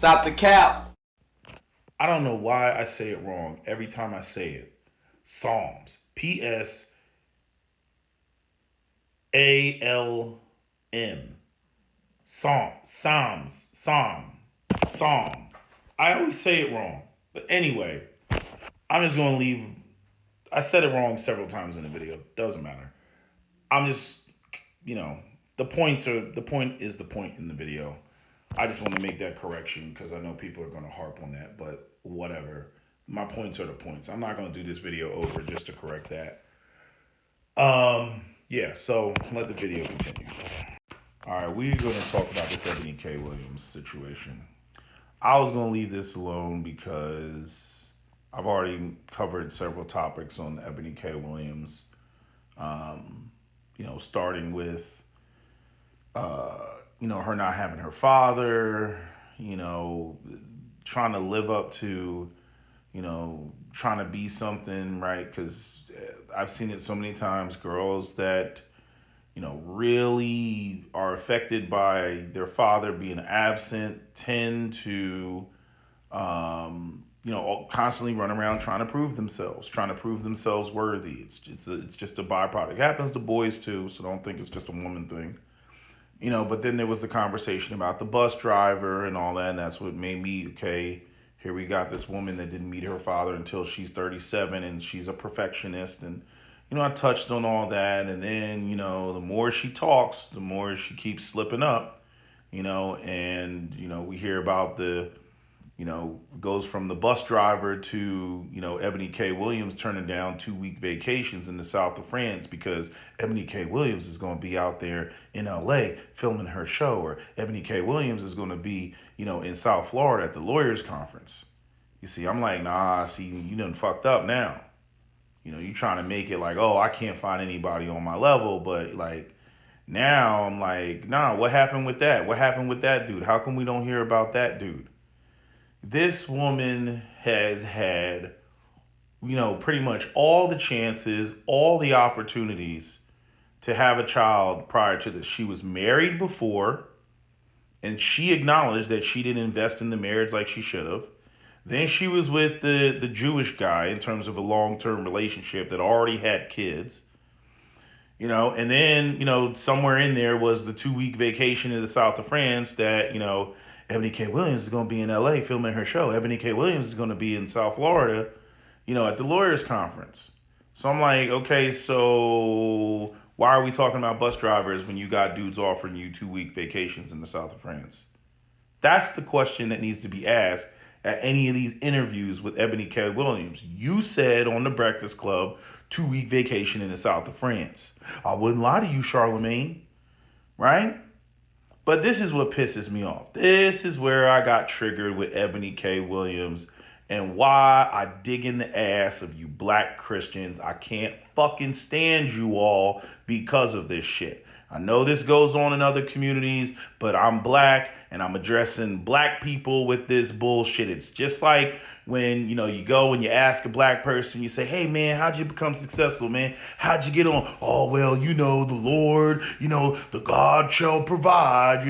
Stop the cap. I don't know why I say it wrong every time I say it. Psalms. Psalm. Psalm. I always say it wrong. But anyway, I'm just going to leave. I said it wrong several times in the video. Doesn't matter. I'm just, you know, the point is the point in the video. I just want to make that correction because I know people are going to harp on that, but whatever. My points are the points. I'm not going to do this video over just to correct that. Yeah, so let the video continue. All right, we're going to talk about this Ebony K. Williams situation. I was going to leave this alone because I've already covered several topics on Ebony K. Williams. Starting with, her not having her father, trying to live up to, trying to be something, right? Because I've seen it so many times, girls that, really are affected by their father being absent tend to, constantly run around trying to prove themselves worthy. It's just a byproduct. It happens to boys too, so don't think it's just a woman thing. But then there was the conversation about the bus driver and all that, and that's what made me, okay, here we got this woman that didn't meet her father until she's 37 and she's a perfectionist. And I touched on all that, and then the more she talks, the more she keeps slipping up. And we hear about the goes from the bus driver to, Ebony K. Williams turning down 2-week vacations in the south of France because Ebony K. Williams is going to be out there in LA filming her show, or Ebony K. Williams is going to be, in South Florida at the lawyers conference. You see, I'm like, nah, see, you done fucked up now. You trying to make it like, oh, I can't find anybody on my level, but like, now I'm like, nah, what happened with that? What happened with that dude? How come we don't hear about that dude? This woman has had, pretty much all the chances, all the opportunities to have a child prior to this. She was married before, and she acknowledged that she didn't invest in the marriage like she should have. Then she was with the Jewish guy in terms of a long-term relationship that already had kids. And then, somewhere in there was the 2-week vacation in the south of France that, Ebony K. Williams is going to be in LA filming her show. Ebony K. Williams is going to be in South Florida, at the lawyers conference. So I'm like, okay, so why are we talking about bus drivers when you got dudes offering you 2-week vacations in the south of France? That's the question that needs to be asked at any of these interviews with Ebony K. Williams. You said on the Breakfast Club, 2-week vacation in the south of France. I wouldn't lie to you, Charlemagne, right? But this is what pisses me off. This is where I got triggered with Ebony K. Williams and why I dig in the ass of you black Christians. I can't fucking stand you all because of this shit. I know this goes on in other communities, but I'm black and I'm addressing black people with this bullshit. It's just like when you go and you ask a black person, you say, hey man, how'd you become successful, man? How'd you get on? Oh, well, the Lord, the God shall provide,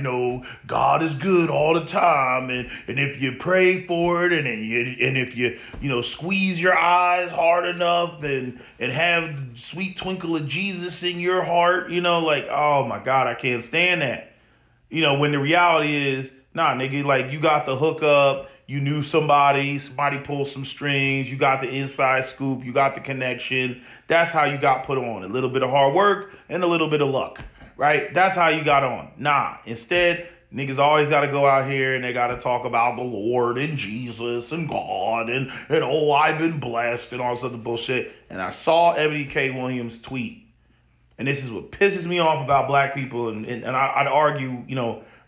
God is good all the time, and if you pray for it, and if you squeeze your eyes hard enough and have the sweet twinkle of Jesus in your heart, like, oh my God, I can't stand that. When the reality is, nah, nigga, like, you got the hookup, you knew somebody pulled some strings, you got the inside scoop, you got the connection. That's how you got put on. A little bit of hard work and a little bit of luck, right? That's how you got on. Nah, instead, niggas always got to go out here and they got to talk about the Lord and Jesus and God and oh, I've been blessed and all this other bullshit. And I saw Ebony K. Williams tweet. And this is what pisses me off about black people. And I'd argue,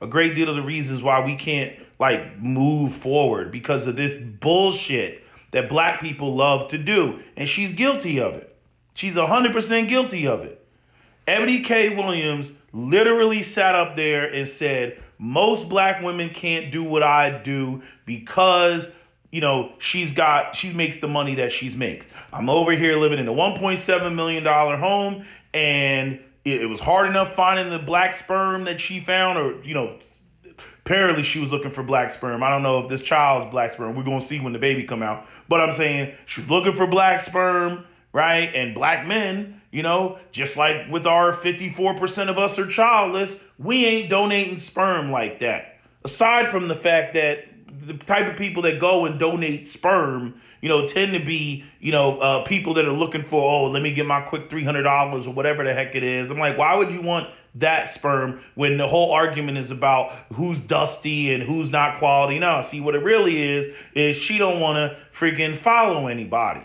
a great deal of the reasons why we can't like move forward because of this bullshit that black people love to do. And she's guilty of it. She's 100% guilty of it. Ebony K. Williams literally sat up there and said, most black women can't do what I do because, she makes the money that she's makes. I'm over here living in a $1.7 million home, and it was hard enough finding the black sperm that she found, or, Apparently she was looking for black sperm. I don't know if this child's black sperm. We're going to see when the baby come out. But I'm saying she was looking for black sperm, right? And black men, just like with our 54% of us are childless, we ain't donating sperm like that. Aside from the fact that the type of people that go and donate sperm, tend to be, people that are looking for, oh, let me get my quick $300 or whatever the heck it is. I'm like, why would you want that sperm when the whole argument is about who's dusty and who's not quality? No, see, what it really is she don't want to freaking follow anybody.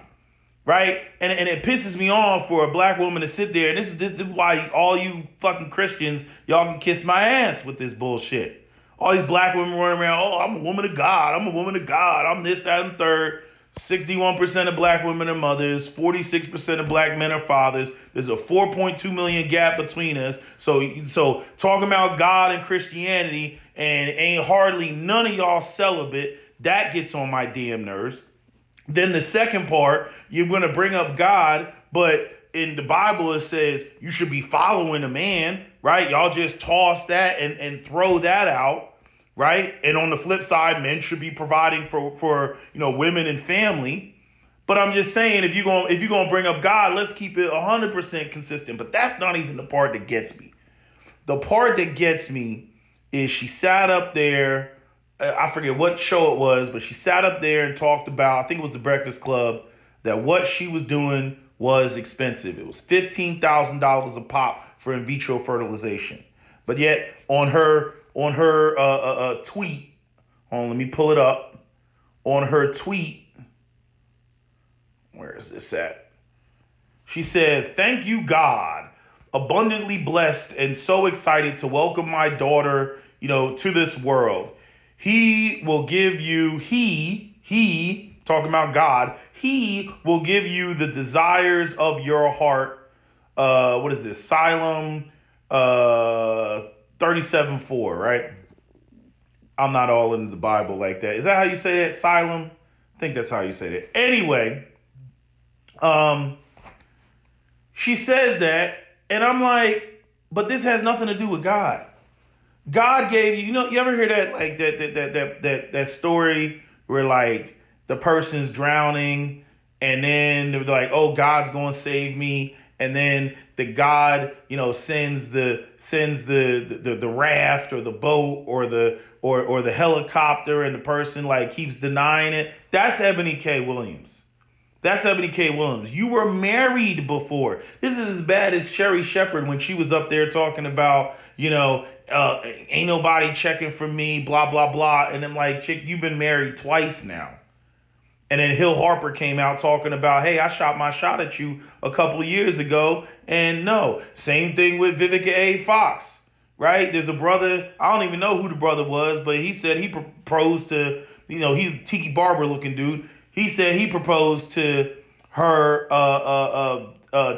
Right? And it pisses me off for a black woman to sit there. And this is why all you fucking Christians, y'all can kiss my ass with this bullshit. All these black women running around, oh, I'm a woman of God. I'm a woman of God. I'm this, that, and third. 61% of black women are mothers. 46% of black men are fathers. There's a 4.2 million gap between us. So talking about God and Christianity and ain't hardly none of y'all celibate, that gets on my damn nerves. Then the second part, you're going to bring up God, but in the Bible it says you should be following a man, right? Y'all just toss that and throw that out, right? And on the flip side, men should be providing for women and family. But I'm just saying, if you're gonna bring up God, let's keep it 100% consistent. But that's not even the part that gets me. The part that gets me is she sat up there. I forget what show it was, but she sat up there and talked about, I think it was The Breakfast Club, that what she was doing was expensive. It was $15,000 a pop for in vitro fertilization. But yet on her tweet, let me pull it up. On her tweet, where is this at? She said, "Thank you, God. Abundantly blessed and so excited to welcome my daughter, to this world. He will give you, talking about God, he will give you the desires of your heart." What is this? Psalm 37:4, right? I'm not all into the Bible like that. Is that how you say that? Psalm? I think that's how you say that. Anyway, she says that, and I'm like, but this has nothing to do with God. God gave you, you ever hear that, like that story where like the person's drowning and then they're like, oh, God's going to save me. And then the God, sends the raft or the boat or the helicopter, and the person like keeps denying it. That's Eboni K. Williams. That's Eboni K. Williams. You were married before. This is as bad as Sherry Shepherd when she was up there talking about, ain't nobody checking for me, blah, blah, blah. And I'm like, chick, you've been married twice now. And then Hill Harper came out talking about, hey, I shot my shot at you a couple of years ago. And no, same thing with Vivica A. Fox, right? There's a brother, I don't even know who the brother was, but he said he proposed to, he's a Tiki Barber looking dude. He said he proposed to her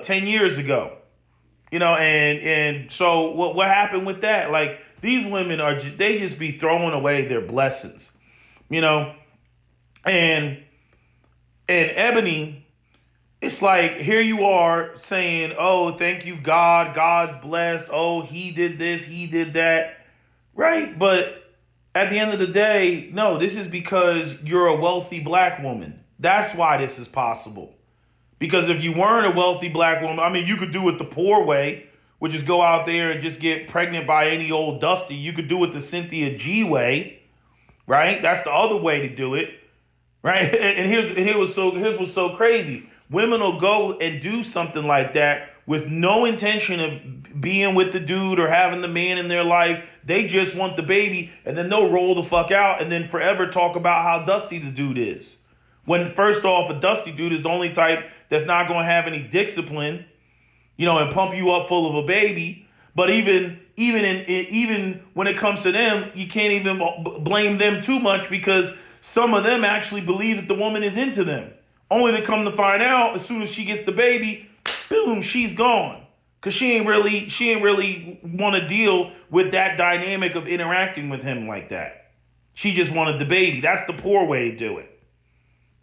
10 years ago. And so what happened with that? Like, these women they just be throwing away their blessings, and Eboni, it's like, here you are saying, oh, thank you, God, God's blessed. Oh, he did this, he did that. Right. But at the end of the day, no, this is because you're a wealthy black woman. That's why this is possible. Because if you weren't a wealthy black woman, you could do it the poor way, which is go out there and just get pregnant by any old dusty. You could do it the Cynthia G way, right? That's the other way to do it, right? And here's what's so crazy. Women will go and do something like that with no intention of being with the dude or having the man in their life. They just want the baby, and then they'll roll the fuck out and then forever talk about how dusty the dude is. When first off, a dusty dude is the only type that's not going to have any discipline, and pump you up full of a baby. But even when it comes to them, you can't even blame them too much, because some of them actually believe that the woman is into them. Only to come to find out, as soon as she gets the baby, boom, she's gone. Because she ain't really want to deal with that dynamic of interacting with him like that. She just wanted the baby. That's the poor way to do it.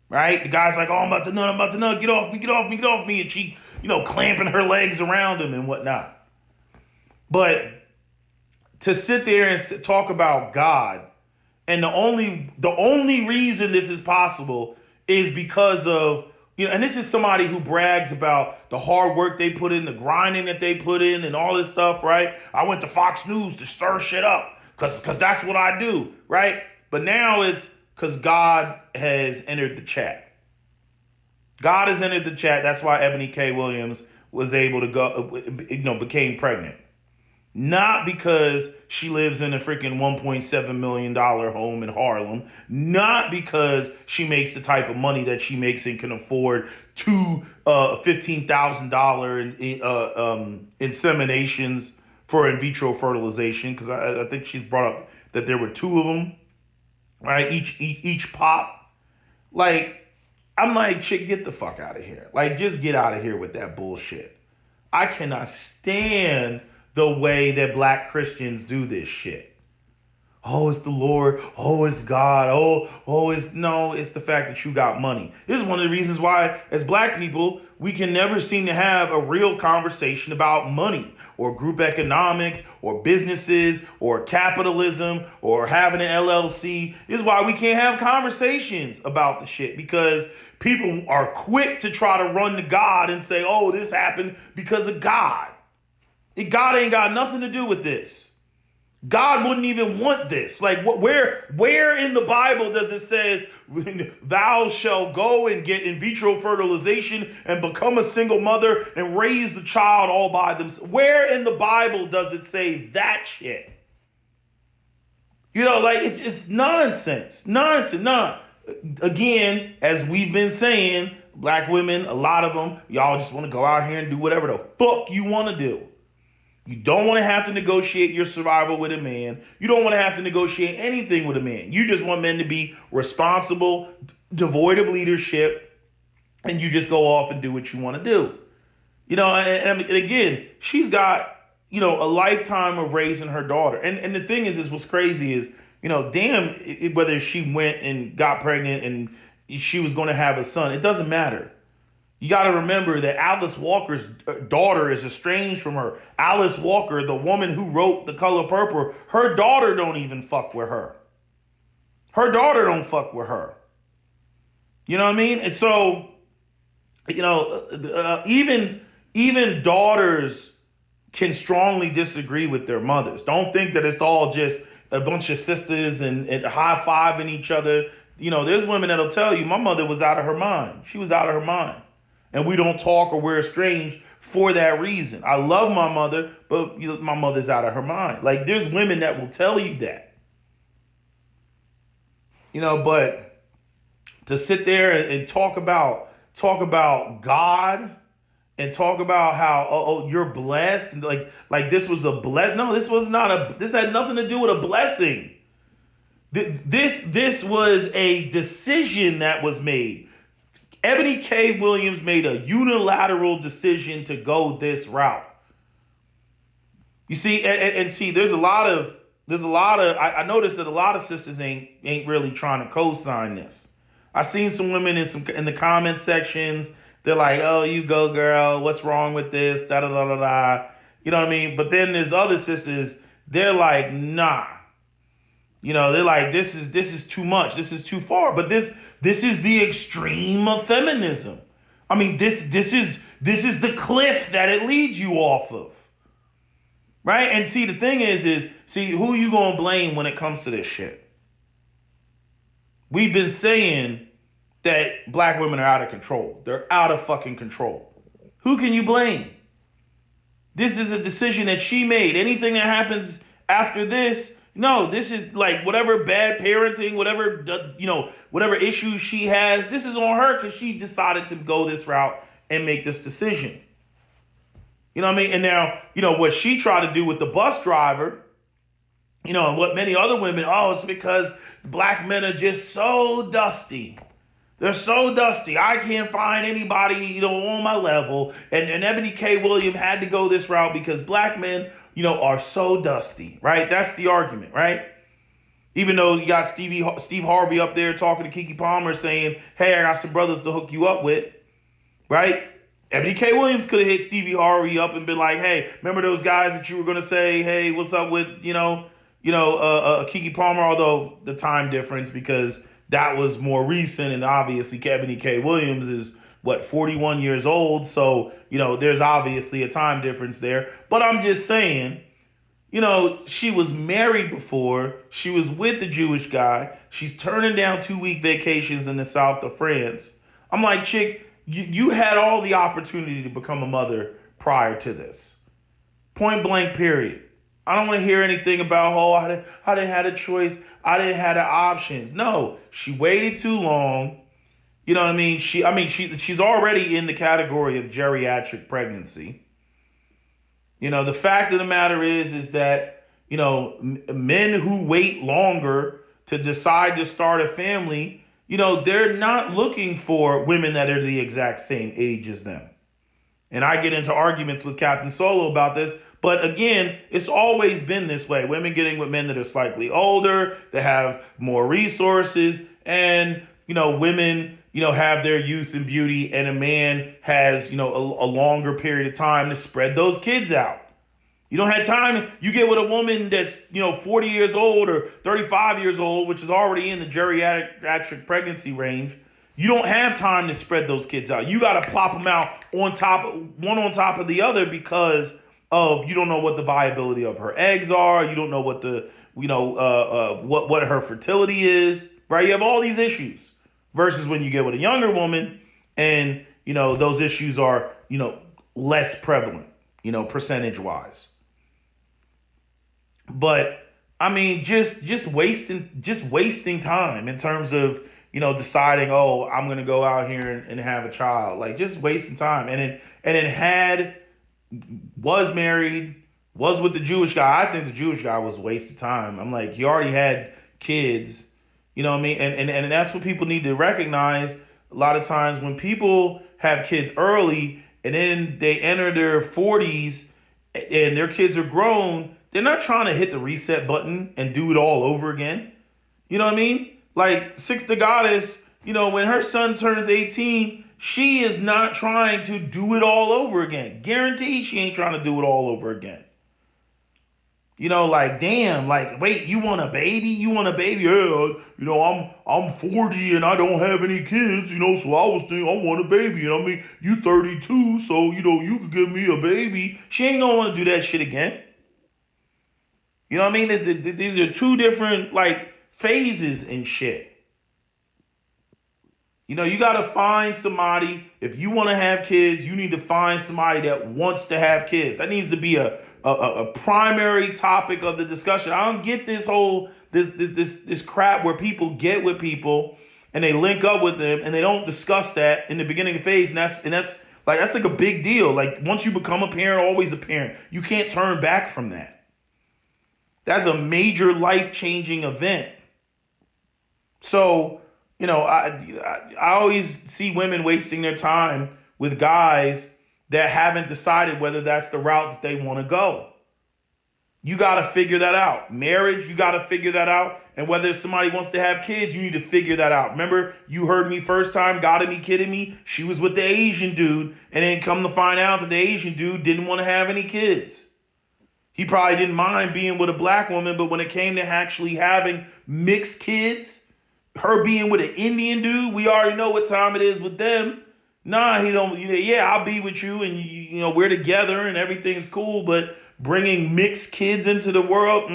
Right? The guy's like, oh, I'm about to nut, get off me. And she, clamping her legs around him and whatnot. But to sit there and talk about God, and the only reason this is possible is because of, and this is somebody who brags about the hard work they put in, the grinding that they put in, and all this stuff, right? I went to Fox News to stir shit up because that's what I do, right? But now it's because God has entered the chat. God has entered the chat. That's why Eboni K. Williams was able to go, became pregnant. Not because she lives in a freaking $1.7 million home in Harlem. Not because she makes the type of money that she makes and can afford two $15,000 inseminations for in vitro fertilization. Because I think she's brought up that there were two of them, right? Each pop. Like, I'm like, chick, get the fuck out of here. Like, just get out of here with that bullshit. I cannot stand the way that black Christians do this shit. Oh, it's the Lord. Oh, it's God. It's the fact that you got money. This is one of the reasons why, as black people, we can never seem to have a real conversation about money or group economics or businesses or capitalism or having an LLC. This is why we can't have conversations about the shit, because people are quick to try to run to God and say, oh, this happened because of God. God ain't got nothing to do with this. God wouldn't even want this. Like, where in the Bible does it say, thou shalt go and get in vitro fertilization and become a single mother and raise the child all by themselves? Where in the Bible does it say that shit? It's nonsense. Nonsense. Nah. Again, as we've been saying, black women, a lot of them, y'all just want to go out here and do whatever the fuck you want to do. You don't want to have to negotiate your survival with a man. You don't want to have to negotiate anything with a man. You just want men to be responsible, devoid of leadership, and you just go off and do what you want to do. And again, she's got, a lifetime of raising her daughter. And the thing is what's crazy is, whether she went and got pregnant and she was going to have a son, it doesn't matter. You got to remember that Alice Walker's daughter is estranged from her. Alice Walker, the woman who wrote The Color Purple, her daughter don't even fuck with her. Her daughter don't fuck with her. You know what I mean? And so, even daughters can strongly disagree with their mothers. Don't think that it's all just a bunch of sisters and high-fiving each other. There's women that'll tell you, my mother was out of her mind. She was out of her mind. And we don't talk or we're estranged for that reason. I love my mother, but my mother's out of her mind. Like, there's women that will tell you that. But to sit there and talk about God and talk about how you're blessed and like this was a bless. No, this was not this had nothing to do with a blessing. This was a decision that was made. Eboni K. Williams made a unilateral decision to go this route. You see, and see, there's a lot of I noticed that a lot of sisters ain't really trying to co-sign this. I seen some women in the comment sections. They're like, oh, you go, girl. What's wrong with this? Da da da da da. You know what I mean? But then there's other sisters. They're like, nah. They're like, this is too much. This is too far. But this is the extreme of feminism. I mean, this is the cliff that it leads you off of. Right? And see, the thing is who you gonna blame when it comes to this shit? We've been saying that black women are out of control. They're out of fucking control. Who can you blame? This is a decision that she made. Anything that happens after this, no, this is like whatever bad parenting, whatever issues she has, this is on her because she decided to go this route and make this decision. You know what I mean? And now, what she tried to do with the bus driver, and what many other women, it's because black men are just so dusty. They're so dusty. I can't find anybody, on my level. And Eboni K. Williams had to go this route because black men, are so dusty, right? That's the argument, right? Even though you got Steve Harvey up there talking to Keke Palmer saying, hey, I got some brothers to hook you up with, right? Ebony K. Williams could have hit Stevie Harvey up and been like, "Hey, remember those guys that you were gonna say, hey, what's up with Keke Palmer?" Although the time difference, because that was more recent, and obviously Ebony K. Williams is what 41 years old, so there's obviously a time difference there. But I'm just saying, she was married before. She was with the Jewish guy. She's turning down 2-week vacations in the south of France. I'm like, chick, you had all the opportunity to become a mother prior to this. Point blank, period. I don't want to hear anything about, oh, I didn't have a choice. I didn't have the options. No, she waited too long. You know what I mean? She's already in the category of geriatric pregnancy. The fact of the matter is that, men who wait longer to decide to start a family, they're not looking for women that are the exact same age as them. And I get into arguments with Captain Solo about this. But again, it's always been this way. Women getting with men that are slightly older, that have more resources, and, women, have their youth and beauty, and a man has, a longer period of time to spread those kids out. You don't have time. You get with a woman that's, 40 years old or 35 years old, which is already in the geriatric pregnancy range. You don't have time to spread those kids out. You got to plop them out one on top of the other, because of, you don't know what the viability of her eggs are. You don't know what what her fertility is, right? You have all these issues versus when you get with a younger woman, and, those issues are, less prevalent, percentage wise. But I mean, just wasting time in terms of, deciding, oh, I'm gonna go out here and have a child, like just wasting time. And then was married, was with the Jewish guy. I think the Jewish guy was a waste of time. I'm like, he already had kids, you know what I mean? And that's what people need to recognize. A lot of times when people have kids early and then they enter their 40s and their kids are grown, they're not trying to hit the reset button and do it all over again. You know what I mean? Like Six the Goddess, when her son turns 18, she is not trying to do it all over again. Guaranteed she ain't trying to do it all over again. Like, damn, like, wait, you want a baby? You want a baby? Yeah, I'm 40 and I don't have any kids, so I was thinking I want a baby. And I mean, you 32, so, you could give me a baby. She ain't gonna want to do that shit again. You know what I mean? These are two different, like, phases and shit. You got to find somebody. If you want to have kids, you need to find somebody that wants to have kids. That needs to be a primary topic of the discussion. I don't get this whole this crap where people get with people and they link up with them and they don't discuss that in the beginning phase, and that's like a big deal. Like, once you become a parent, always a parent. You can't turn back from that. That's a major life-changing event. So, I always see women wasting their time with guys that haven't decided whether that's the route that they want to go. You got to figure that out. Marriage, you got to figure that out. And whether somebody wants to have kids, you need to figure that out. Remember, you heard me first time, gotta be kidding me. She was with the Asian dude, and then come to find out that the Asian dude didn't want to have any kids. He probably didn't mind being with a black woman, but when it came to actually having mixed kids, her being with an Indian dude, we already know what time it is with them. Nah, he don't. Yeah, I'll be with you, and we're together, and everything's cool. But bringing mixed kids into the world,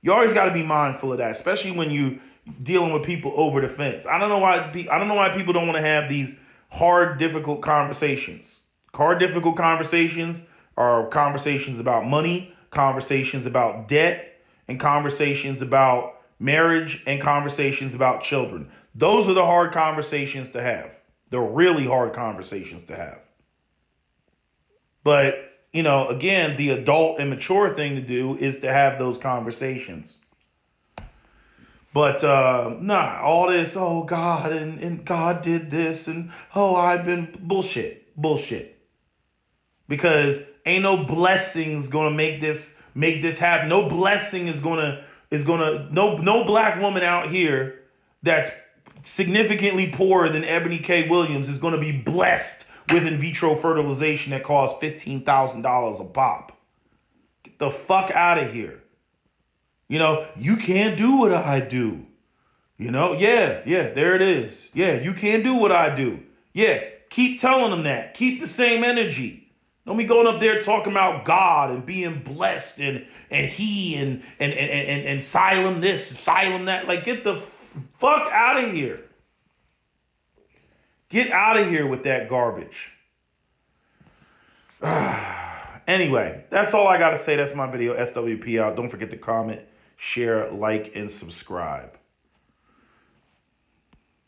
you always got to be mindful of that, especially when you dealing with people over the fence. I don't know why people don't want to have these hard, difficult conversations. Hard, difficult conversations are conversations about money, conversations about debt, and conversations about marriage, and conversations about children. Those are the hard conversations to have. They're really hard conversations to have. But, again, the adult and mature thing to do is to have those conversations. But nah, all this, oh God, and God did this, and oh, I've been bullshit. Because ain't no blessings gonna make this happen. No blessing is gonna no black woman out here that's significantly poorer than Ebony K. Williams is gonna be blessed with in vitro fertilization that costs $15,000 a pop. Get the fuck out of here. You can't do what I do. Yeah, there it is. Yeah, you can't do what I do. Yeah, keep telling them that. Keep the same energy. Don't be going up there talking about God and being blessed and he and asylum this, asylum that. Like, get the fuck out of here. Get out of here with that garbage. Anyway, that's all I got to say. That's my video. SWP out. Don't forget to comment, share, like, and subscribe.